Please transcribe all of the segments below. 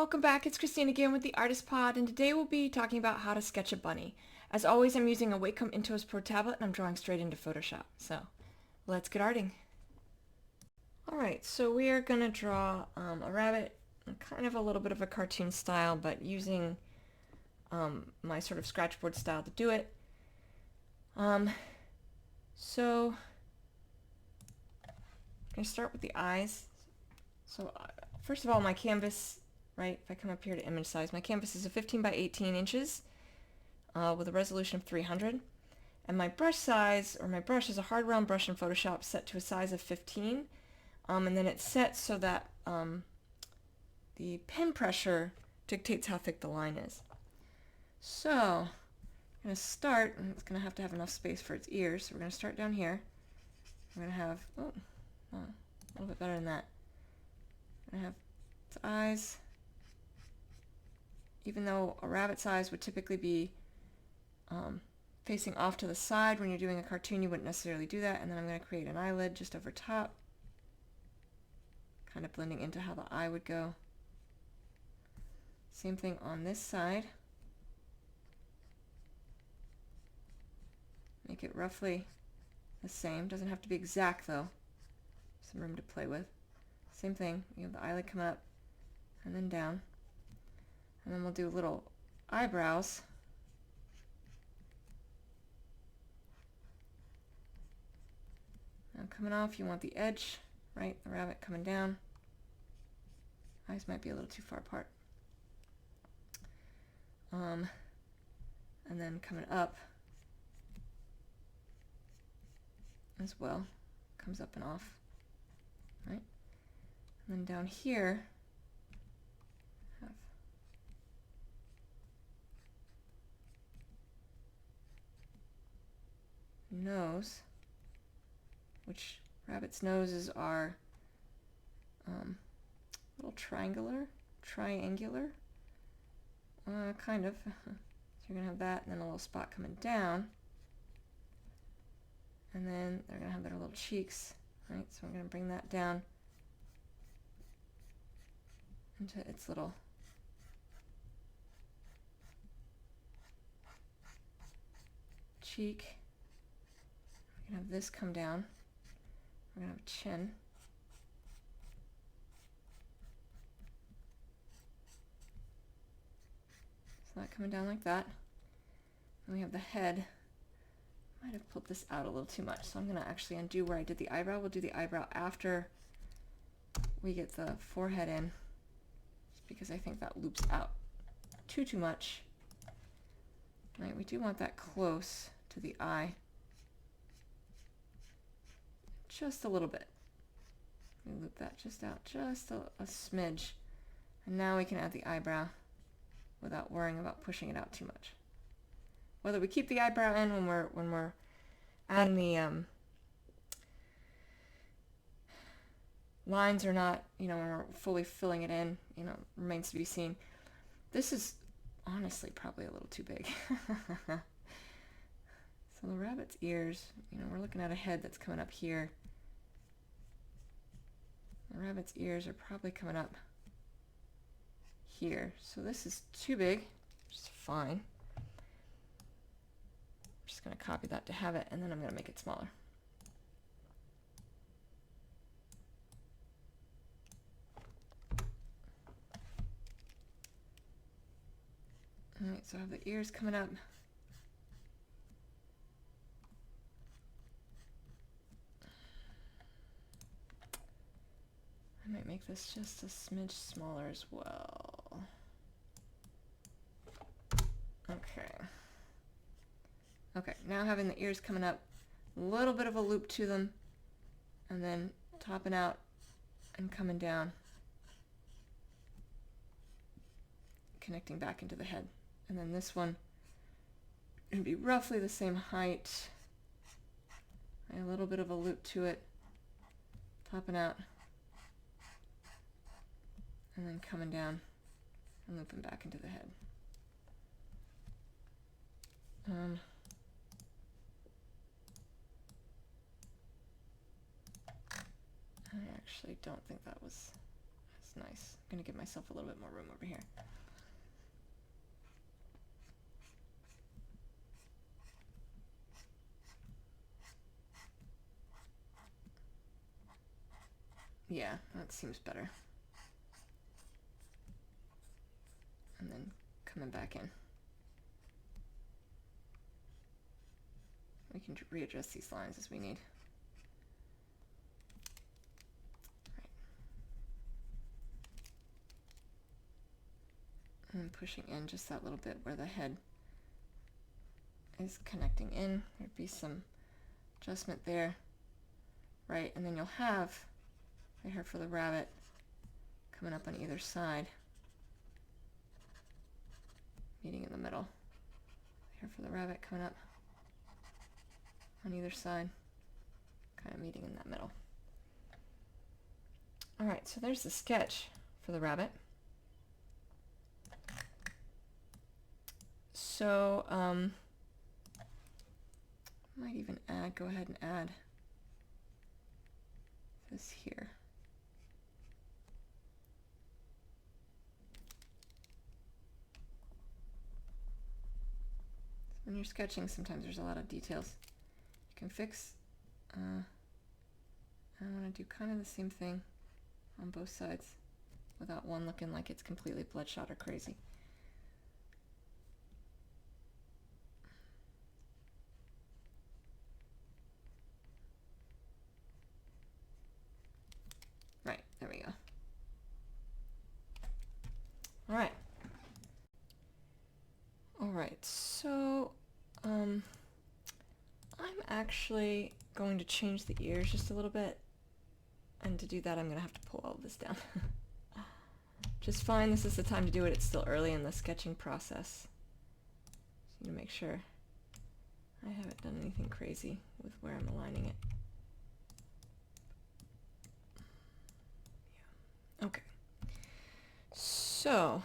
welcome back. It's Christine again with the Artist Pod, and today we'll be talking about how to sketch a bunny. As always, I'm using a Wacom Intuos Pro tablet, and I'm drawing straight into Photoshop. So, let's get arting. Alright, so we are going to draw a rabbit, kind of a little bit of a cartoon style, but using my sort of scratchboard style to do it. So, I'm going to start with the eyes. So, first of all, my canvas, right, if I come up here to image size, my canvas is a 15 by 18 inches with a resolution of 300. And my brush size, or my brush, is a hard round brush in Photoshop set to a size of 15. And then it's set so that the pen pressure dictates how thick the line is. So, I'm going to start, and it's going to have enough space for its ears. So we're going to start down here. We're going to have, a little bit better than that. We're going to have its eyes. Even though a rabbit's eyes would typically be facing off to the side, when you're doing a cartoon you wouldn't necessarily do that. And then I'm going to create an eyelid just over top, kind of blending into how the eye would go. Same thing on this side. Make it roughly the same. Doesn't have to be exact though. Some room to play with. Same thing. You have the eyelid come up and then down. And then we'll do little eyebrows. Now coming off, you want the edge, right? The rabbit coming down. Eyes might be a little too far apart. And then coming up as well. Comes up and off, right? And then down here, have nose, which rabbits' noses are a little triangular, kind of. So you're going to have that, and then a little spot coming down. And then they're going to have their little cheeks, right? So I'm going to bring that down into its little cheek. We're going to have this come down. We're going to have a chin. So that coming down like that. And we have the head. Might have pulled this out a little too much, so I'm going to actually undo where I did the eyebrow. We'll do the eyebrow after we get the forehead in, just because I think that loops out too much. Right, we do want that close to the eye. Just a little bit. We loop that just out, just a smidge. And now we can add the eyebrow without worrying about pushing it out too much. Whether we keep the eyebrow in when we're adding the lines or not, when we're fully filling it in, remains to be seen. This is honestly probably a little too big. So the rabbit's ears, we're looking at a head that's coming up here. The rabbit's ears are probably coming up here. So this is too big, which is fine. I'm just going to copy that to have it, and then I'm going to make it smaller. Alright, so I have the ears coming up. I might make this just a smidge smaller as well. Okay, now having the ears coming up, a little bit of a loop to them, and then topping out and coming down, connecting back into the head. And then this one would be roughly the same height, a little bit of a loop to it, topping out, and then coming down and looping back into the head. I actually don't think that was as That's nice. I'm gonna give myself a little bit more room over here. Yeah, that seems better. And then coming back in. We can readjust these lines as we need. Right. And pushing in just that little bit where the head is connecting in. There'd be some adjustment there, right? And then you'll have the hair for the rabbit coming up on either side, meeting in the middle. Hair for the rabbit coming up on either side, kind of meeting in that middle. All right, so there's the sketch for the rabbit. So might even go ahead and add this here. When you're sketching, sometimes there's a lot of details you can fix. I want to do kind of the same thing on both sides without one looking like it's completely bloodshot or crazy. Right, there we go. All right. All right, so I'm actually going to change the ears just a little bit, and to do that I'm going to have to pull all of this down. Just fine, this is the time to do it. It's still early in the sketching process. Just need to make sure I haven't done anything crazy with where I'm aligning it. Yeah. Okay. So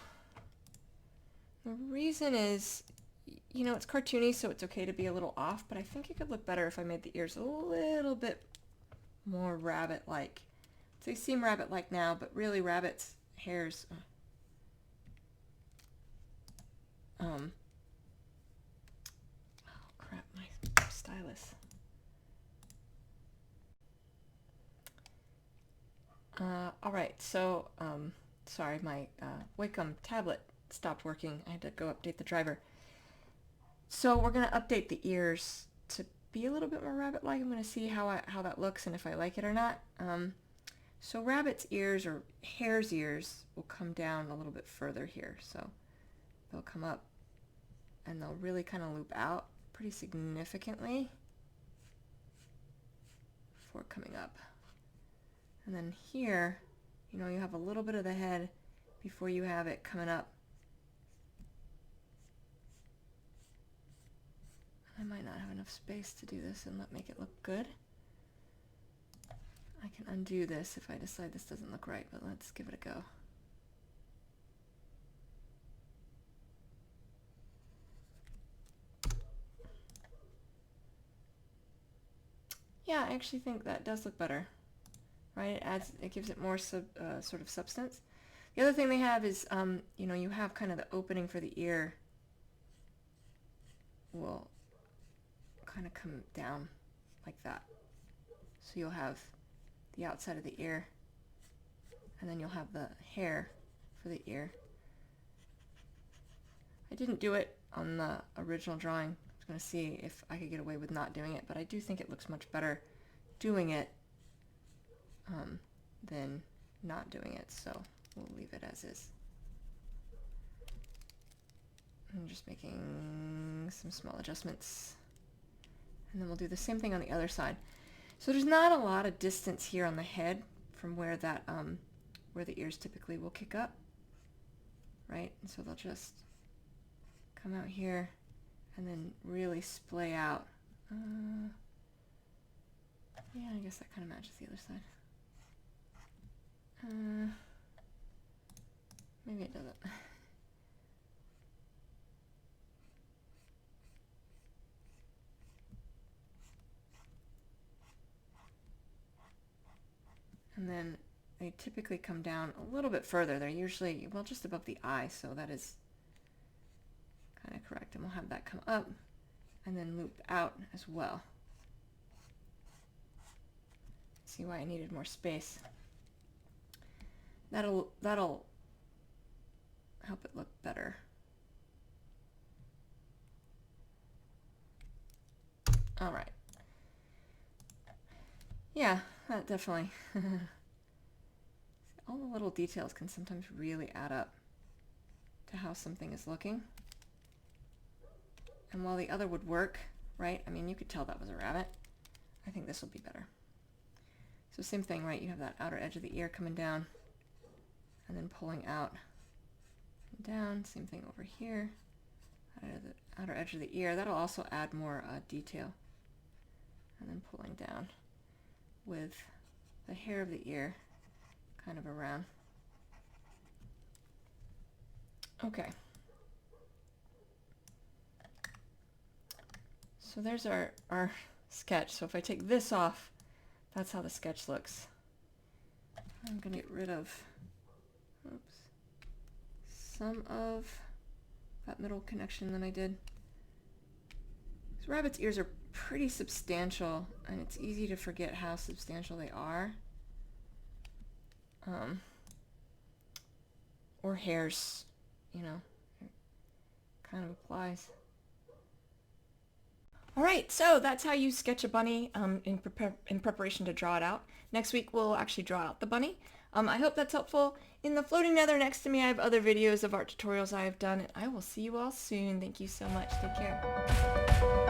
the reason is, you know, it's cartoony, so it's okay to be a little off, but I think it could look better if I made the ears a little bit more rabbit-like. They seem rabbit-like now, but really rabbits' hairs... oh crap, my stylus. Alright, so, sorry, my Wacom tablet stopped working. I had to go update the driver. So we're going to update the ears to be a little bit more rabbit-like. I'm going to see how that looks and if I like it or not. So rabbit's ears, or hare's ears, will come down a little bit further here. So they'll come up and they'll really kind of loop out pretty significantly before coming up. And then here, you know, you have a little bit of the head before you have it coming up. I might not have enough space to do this and make it look good. I can undo this if I decide this doesn't look right, but let's give it a go. Yeah, I actually think that does look better, right? It gives it more sort of substance. The other thing they have is, you know, you have kind of the opening for the ear will kind of come down like that. So you'll have the outside of the ear, and then you'll have the hair for the ear. I didn't do it on the original drawing. I was going to see if I could get away with not doing it, but I do think it looks much better doing it than not doing it, so we'll leave it as is. I'm just making some small adjustments, and then we'll do the same thing on the other side. So there's not a lot of distance here on the head from where that where the ears typically will kick up, right? And so they'll just come out here and then really splay out. Yeah, I guess that kind of matches the other side. Maybe it doesn't. And then they typically come down a little bit further. They're usually, well, just above the eye, so that is kind of correct. And we'll have that come up and then loop out as well. See why I needed more space. That'll help it look better. All right. Yeah, that definitely. All the little details can sometimes really add up to how something is looking. And while the other would work, right? I mean, you could tell that was a rabbit. I think this will be better. So same thing, right? You have that outer edge of the ear coming down and then pulling out and down. Same thing over here. The outer edge of the ear. That'll also add more detail. And then pulling down with the hair of the ear kind of around. Okay. So there's our sketch. So if I take this off, that's how the sketch looks. I'm going to get rid of some of that middle connection that I did. These rabbit's ears are pretty substantial, and it's easy to forget how substantial they are. Or hairs, you know, it kind of applies. All right, so that's how you sketch a bunny in preparation to draw it out. Next week we'll actually draw out the bunny. I hope that's helpful. In the floating nether next to me I have other videos of art tutorials I have done, and I will see you all soon. Thank you so much. Take care.